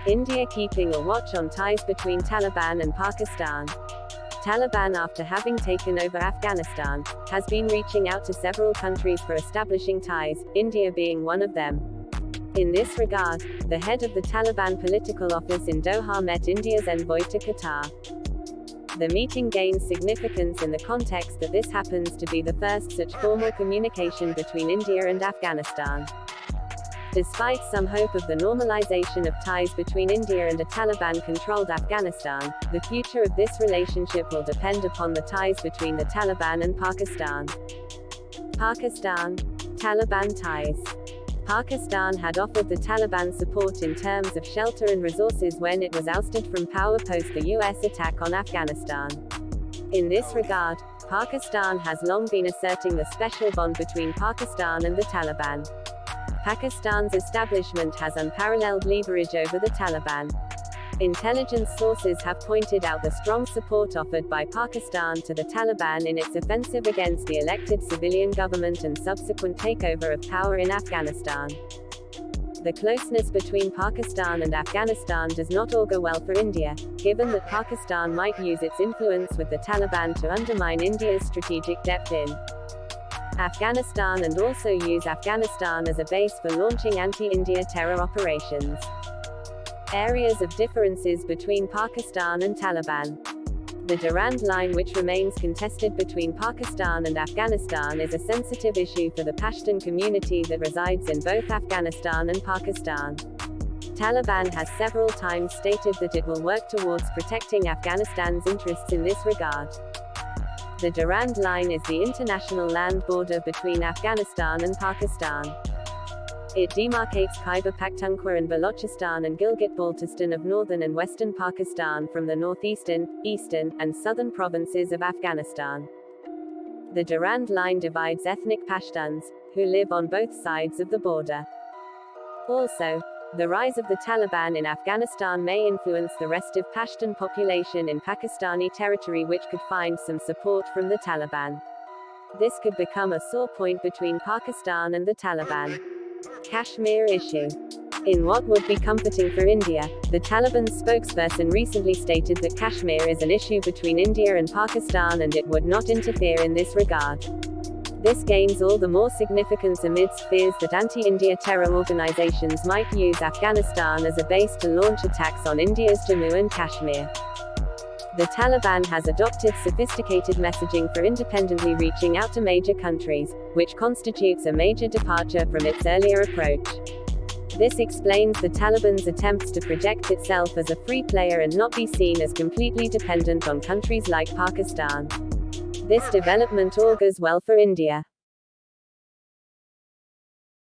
India keeping a watch on ties between Taliban and Pakistan. Taliban, after having taken over Afghanistan, has been reaching out to several countries for establishing ties, India being one of them. In this regard, the head of the Taliban political office in Doha met India's envoy to Qatar. The meeting gains significance in the context that this happens to be the first such formal communication between India and Afghanistan. Despite some hope of the normalization of ties between India and a Taliban-controlled Afghanistan, the future of this relationship will depend upon the ties between the Taliban and Pakistan. Pakistan-Taliban ties. Pakistan had offered the Taliban support in terms of shelter and resources when it was ousted from power post the US attack on Afghanistan. In this regard, Pakistan has long been asserting the special bond between Pakistan and the Taliban. Pakistan's establishment has unparalleled leverage over the Taliban. Intelligence sources have pointed out the strong support offered by Pakistan to the Taliban in its offensive against the elected civilian government and subsequent takeover of power in Afghanistan. The closeness between Pakistan and Afghanistan does not augur well for India, given that Pakistan might use its influence with the Taliban to undermine India's strategic depth in Afghanistan and also use Afghanistan as a base for launching anti-India terror operations. Areas of differences between Pakistan and Taliban. The Durand Line, which remains contested between Pakistan and Afghanistan, is a sensitive issue for the Pashtun community that resides in both Afghanistan and Pakistan. Taliban has several times stated that it will work towards protecting Afghanistan's interests in this regard. The Durand Line is the international land border between Afghanistan and Pakistan. It demarcates Khyber Pakhtunkhwa and Balochistan and Gilgit-Baltistan of northern and western Pakistan from the northeastern, eastern, and southern provinces of Afghanistan. The Durand Line divides ethnic Pashtuns, who live on both sides of the border. Also, the rise of the Taliban in Afghanistan may influence the restive Pashtun population in Pakistani territory, which could find some support from the Taliban. This could become a sore point between Pakistan and the Taliban. Kashmir issue. In what would be comforting for India, the Taliban's spokesperson recently stated that Kashmir is an issue between India and Pakistan and it would not interfere in this regard. This gains all the more significance amidst fears that anti-India terror organizations might use Afghanistan as a base to launch attacks on India's Jammu and Kashmir. The Taliban has adopted sophisticated messaging for independently reaching out to major countries, which constitutes a major departure from its earlier approach. This explains the Taliban's attempts to project itself as a free player and not be seen as completely dependent on countries like Pakistan. This development augurs well for India.